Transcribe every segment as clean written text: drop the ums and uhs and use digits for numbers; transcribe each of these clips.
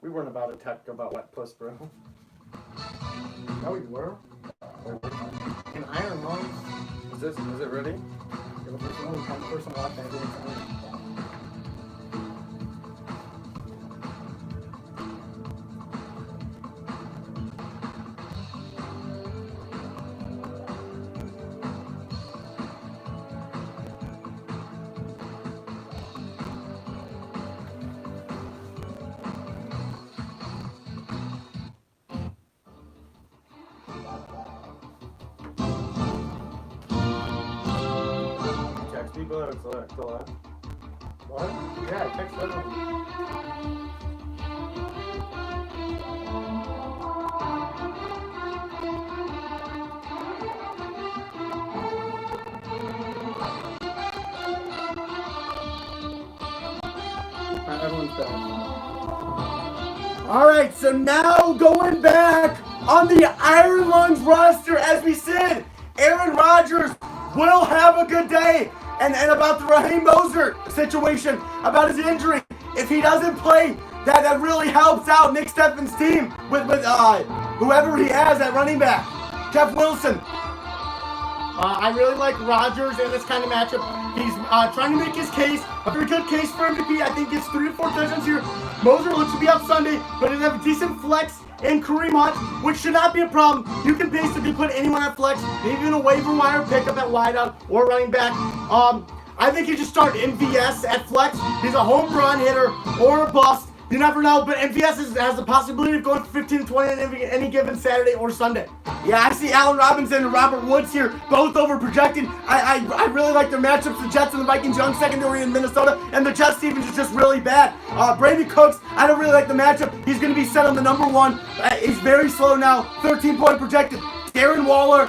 We weren't about to talk about wet puss, bro. No, we were. In Iron Lungs. Is it ready? You're the person watching. Text people that it's still on. What? Yeah, text everyone. Everyone's back. All right, so now going back on the Iron Lungs roster, as we said, Aaron Rodgers will have a good day. And about the Raheem Mostert situation, about his injury, if he doesn't play, that really helps out Nick Steffen's team with whoever he has at running back. Jeff Wilson. I really like Rodgers in this kind of matchup. He's trying to make his case, a very good case for MVP. I think it's 3 to 4 touchdowns here. Mostert looks to be out Sunday, but he'll have a decent flex in Kareem Hunt, which should not be a problem. You can basically put anyone at flex, maybe in a waiver wire pickup at wideout or running back. I think you just start MVS at flex. He's a home run hitter or a bust. You never know, but MVS has the possibility of going for 15 to 20 on any given Saturday or Sunday. Yeah, I see Allen Robinson and Robert Woods here, both over-projected. I really like their matchups, the Jets and the Vikings, young secondary in Minnesota, and the Jets defense is just really bad. Brady Cooks, I don't really like the matchup. He's going to be set on the number one. He's very slow now, 13-point projected. Darren Waller,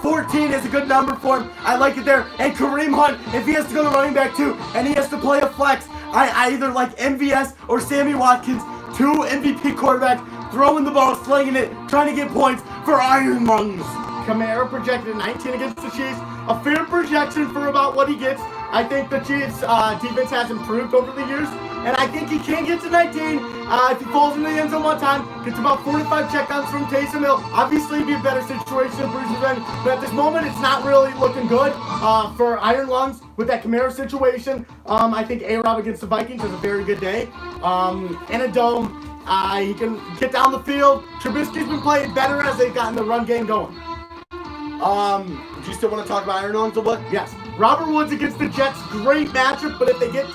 14 is a good number for him. I like it there. And Kareem Hunt, if he has to go to running back too, and he has to play a flex, I either like MVS or Sammy Watkins, 2 MVP quarterbacks, throwing the ball, slinging it, trying to get points for Iron Lungs. Kamara projected 19 against the Chiefs. A fair projection for about what he gets. I think the Chiefs' defense has improved over the years, and I think he can get to 19 if he falls into the end zone one time. Gets about 4 to 5 checkdowns from Taysom Hill. Obviously, it'd be a better situation in Bruce's end, but at this moment, it's not really looking good for Iron Lungs with that Kamara situation. I think A-Rob against the Vikings has a very good day. In a dome, he can get down the field. Trubisky's been playing better as they've gotten the run game going. Do you still want to talk about Iron Lungs a bit? Yes. Robert Woods against the Jets, great matchup, but if they get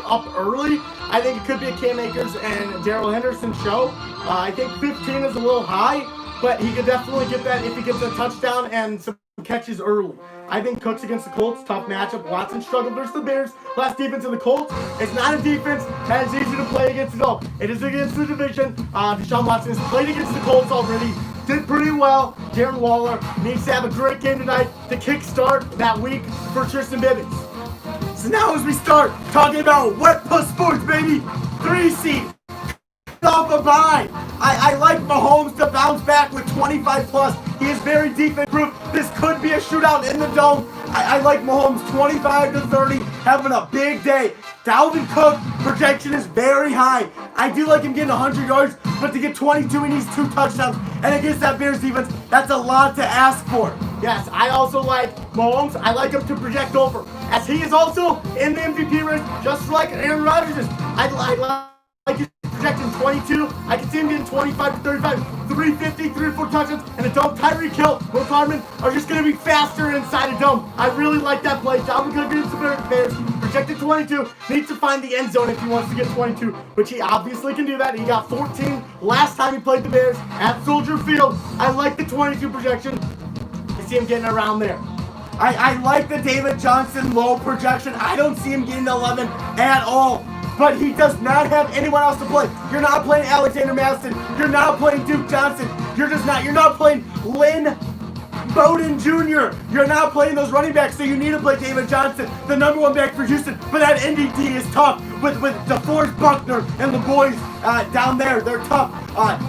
up early, I think it could be a Cam Akers and Darrell Henderson show. I think 15 is a little high, but he could definitely get that if he gets a touchdown and some catches early. I think Cooks against the Colts, tough matchup. Watson struggled versus the Bears. Last defense of the Colts. It's not a defense that is easy to play against at all. It is against the division. Deshaun Watson has played against the Colts already. Did pretty well. Darren Waller needs to have a great game tonight to kickstart that week for Tristan Bibbins. So now as we start talking about wet puss sports, baby, 3 seed. Off a bye. I like Mahomes to bounce back with 25 plus. He is very defense proof. This could be a shootout in the dome. I like Mahomes 25 to 30, having a big day. Dalvin Cook projection is very high. I do like him getting 100 yards, but to get 22, he needs 2 touchdowns. And against that Bears defense, that's a lot to ask for. Yes, I also like Mahomes. I like him to project over, as he is also in the MVP race, just like Aaron Rodgers is. I like his projecting 22. I can see him getting 25 to 35, 350, 3 or 4 touchdowns, and a dome. Tyreek Hill, Will Carmen are just going to be faster inside a dome. I really like that play. Dalvin Cook against the Bears, projected 22. Needs to find the end zone if he wants to get 22, which he obviously can do that. He got 14 last time he played the Bears at Soldier Field. I like the 22 projection. I see him getting around there. I like the David Johnson low projection. I don't see him getting 11 at all. But he does not have anyone else to play. You're not playing Alexander Madison. You're not playing Duke Johnson. You're not playing Lynn Bowden Jr. You're not playing those running backs, so you need to play David Johnson, the number 1 back for Houston. But that NDT is tough with DeForest Buckner and the boys down there. They're tough.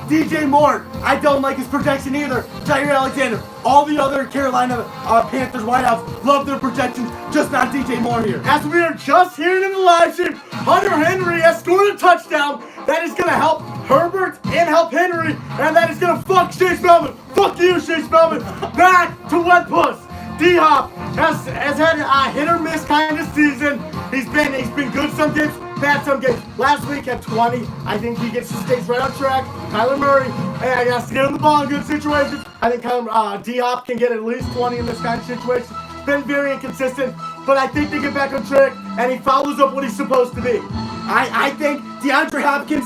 DJ Moore, I don't like his projection either. Jair Alexander, all the other Carolina Panthers wideouts love their projections, just not DJ Moore here. As we are just hearing in the live stream, Hunter Henry has scored a touchdown that is going to help Herbert and help Henry, and that is going to fuck Chase Spellman. Fuck you, Chase Spellman. Back to Wet Puss. D-Hop has had a hit or miss kind of season. He's been good some games, bad some games. Last week at 20, I think he stays right on track. Kyler Murray, I got to get him the ball in good situations. I think D-Hop can get at least 20 in this kind of situation. Been very inconsistent, but I think they get back on track, and he follows up what he's supposed to be. I think DeAndre Hopkins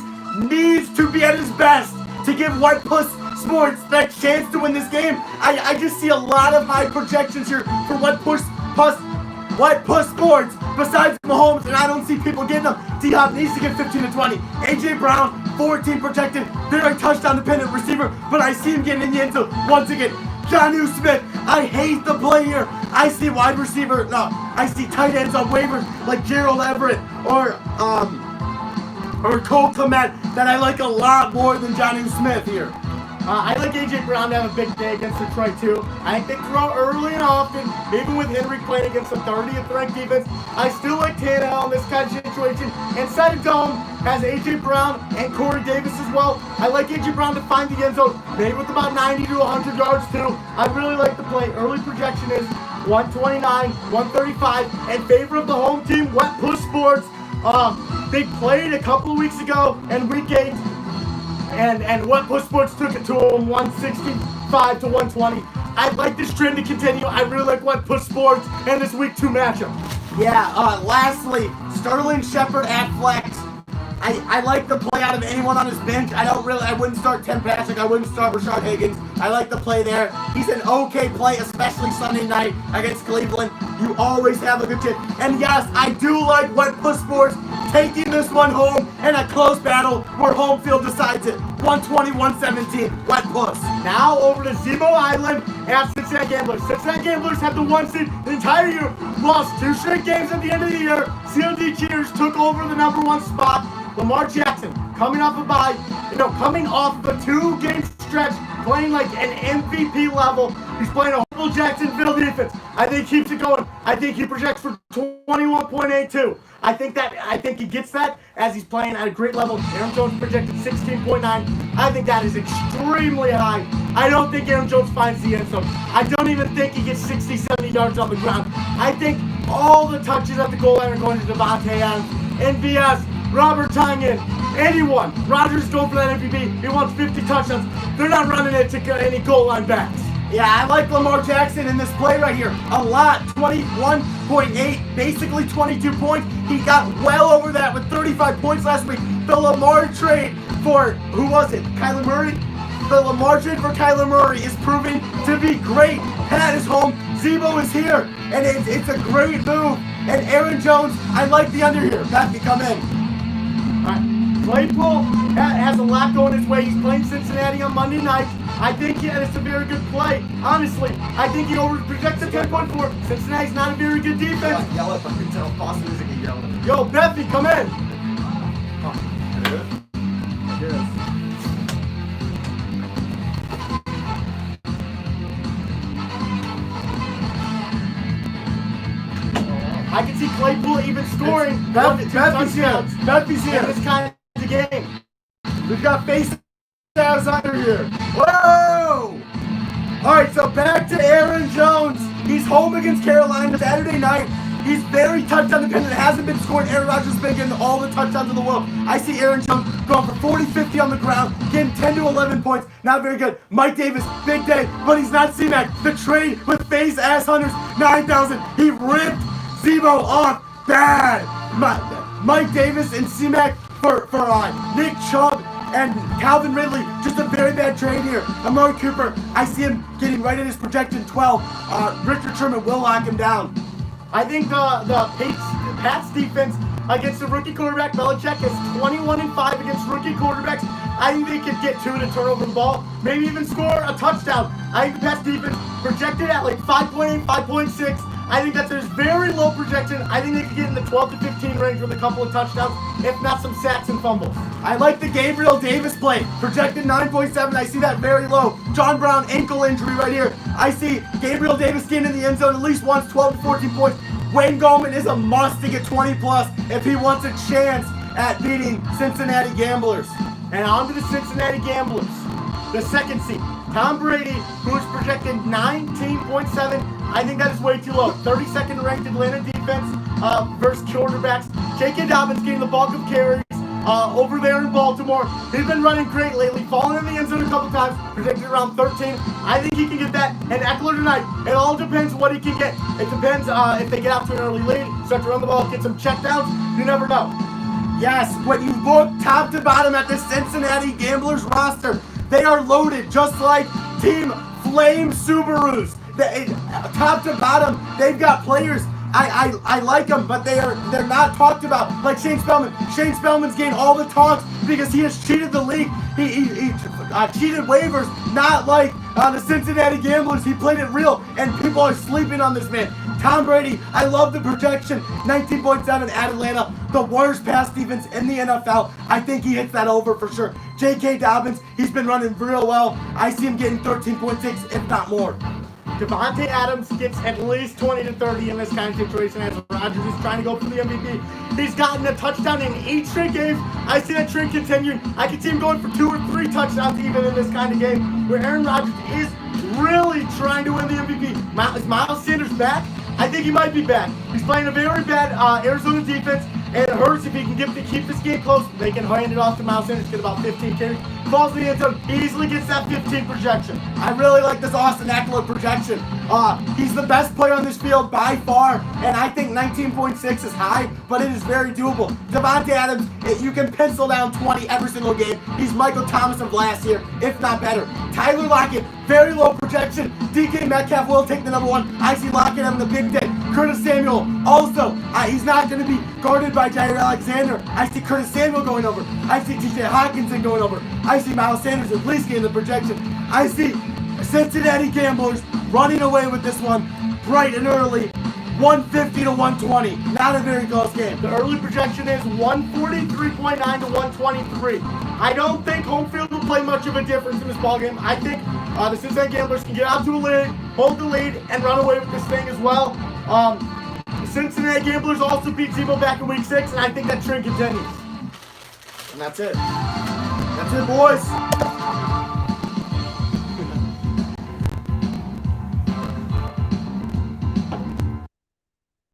needs to be at his best to give White Puss Sports that chance to win this game. I just see a lot of high projections here for White Puss Sports besides Mahomes, and I don't see people getting them. D-Hop needs to get 15 to 20. A.J. Brown, 14 projected, very touchdown-dependent receiver, but I see him getting in the end zone once again. Jonnu Smith, I hate the play here. I see I see tight ends on waivers like Gerald Everett or Cole Kmet that I like a lot more than Jonnu Smith here. I like A.J. Brown to have a big day against Detroit too. I think they throw early and often, even with Henry playing against the 30th ranked defense. I still like Tannehill in this kind of situation. Inside of Dome has A.J. Brown and Corey Davis as well. I like A.J. Brown to find the end zone, maybe with about 90 to 100 yards too. I really like the play. Early projection is 129, 135 in favor of the home team, Wet Puss Sports. They played a couple of weeks ago in Week 8. And Wet Puss Sports took it to them 165 to 120. I'd like this trend to continue. I really like Wet Puss Sports and this Week 2 matchup. Yeah, lastly, Sterling Shepard at flex. I like the play out of anyone on his bench. I wouldn't start Tim Patrick. I wouldn't start Rashard Higgins. I like the play there. He's an okay play, especially Sunday night against Cleveland. You always have a good chance. And yes, I do like Wet Puss Sports taking this one home in a close battle where home field decides it. 120-117, Wet Puss. Now over to Zebo Island at Cincinnati Gamblers. Cincinnati Gamblers have the 1 seed the entire year. Lost 2 straight games at the end of the year. COD Cheaters took over the number 1 spot. Lamar Jackson coming off a bye, coming off of a 2-game stretch, playing like an MVP level. He's playing a horrible Jacksonville defense. I think he keeps it going. I think he projects for 21.82. I think he gets that as he's playing at a great level. Aaron Jones projected 16.9. I think that is extremely high. I don't think Aaron Jones finds the end zone. I don't even think he gets 60, 70 yards on the ground. I think all the touches at the goal line are going to Devontae Adams, NVS, Robert Tonyan, anyone. Rodgers going for that MVP. He wants 50 touchdowns. They're not running it to any goal line backs. Yeah, I like Lamar Jackson in this play right here a lot. 21.8, basically 22 points. He got well over that with 35 points last week. The Lamar trade for, who was it? Kyler Murray? The Lamar trade for Kyler Murray is proving to be great. Pat is home. Zebo is here. And it's a great move. And Aaron Jones, I like the under here. Matthew, come in. Claypool has a lot going his way. He's playing Cincinnati on Monday night. I think it's a very good play. Honestly, I think he overprojects at 10.4. Cincinnati's not a very good defense. Yell at them until Boston isn't going to yell at them. Yo, Beffy, come in. It is? It is. I can see Claypool even scoring. Beffy's here. This kind of game. We've got face under here. Whoa! Alright, so back to Aaron Jones. He's home against Carolina Saturday night. He's very touchdown dependent. Hasn't been scoring. Aaron Rodgers has been getting all the touchdowns in the world. I see Aaron Jones going for 40-50 on the ground, getting 10 to 11 points. Not very good. Mike Davis, big day, but he's not C-Mac. The trade with face ass hunters, 9,000. He ripped Zebo off bad. Mike Davis and C-Mac for Nick Chubb and Calvin Ridley, just a very bad trade here. Amari Cooper, I see him getting right at his projection 12. Richard Sherman will lock him down. I think the Pats defense against the rookie quarterback, Belichick, is 21-5 against rookie quarterbacks. I think they could get 2 to turn over the ball, maybe even score a touchdown. I think the Pats defense projected at like 5.8, 5.6. I think that's a very low projection. I think they could get in the 12 to 15 range with a couple of touchdowns, if not some sacks and fumbles. I like the Gabriel Davis play. Projected 9.7. I see that very low. John Brown ankle injury right here. I see Gabriel Davis getting in the end zone at least once, 12 to 14 points. Wayne Gallman is a must to get 20 plus if he wants a chance at beating Cincinnati Gamblers. And on to the Cincinnati Gamblers. The second seed, Tom Brady, who is projected 19.7. I think that is way too low. 32nd ranked Atlanta defense versus quarterbacks. J.K. Dobbins getting the bulk of carries over there in Baltimore. He's been running great lately, falling in the end zone a couple times, projected around 13. I think he can get that. And Eckler tonight, it all depends what he can get. It depends if they get out to an early lead, start to run the ball, get some checkdowns. You never know. Yes, when you look top to bottom at the Cincinnati Gamblers roster, they are loaded just like Team Flame Subarus. Top to bottom, they've got players. I like them, but they're not talked about. Like Shane Spellman. Shane Spellman's getting all the talks because he has cheated the league. He cheated waivers, not like the Cincinnati Gamblers. He played it real, and people are sleeping on this man. Tom Brady, I love the projection. 19.7 at Atlanta, the worst pass defense in the NFL. I think he hits that over for sure. J.K. Dobbins, he's been running real well. I see him getting 13.6, if not more. Devontae Adams gets at least 20 to 30 in this kind of situation as Rodgers is trying to go for the MVP. He's gotten a touchdown in 8 straight games. I see that trend continuing. I can see him going for 2 or 3 touchdowns even in this kind of game where Aaron Rodgers is really trying to win the MVP. Is Miles Sanders back? I think he might be back. He's playing a very bad Arizona defense, and it hurts if he can keep this game close. They can hand it off to Miles Sanders, get about 15 carries. Falls in the end zone, easily gets that 15 projection. I really like this Austin Eckler projection. He's the best player on this field by far, and I think 19.6 is high, but it is very doable. Devontae Adams, you can pencil down 20 every single game. He's Michael Thomas of last year, if not better. Tyler Lockett, very low projection. DK Metcalf will take the number 1. I see Lockett having the big day. Curtis Samuel, also, he's not going to be guarded by Jair Alexander. I see Curtis Samuel going over. I see TJ Hawkinson going over. I see Miles Sanders at least getting the projection. I see Cincinnati Gamblers running away with this one bright and early. 150 to 120. Not a very close game. The early projection is 143.9 to 123. I don't think home field will play much of a difference in this ballgame. I think the Cincinnati Gamblers can get out to a lead, hold the lead, and run away with this thing as well. The Cincinnati Gamblers also beat Tebow back in week 6, and I think that trend continues. And that's it. That's it, boys.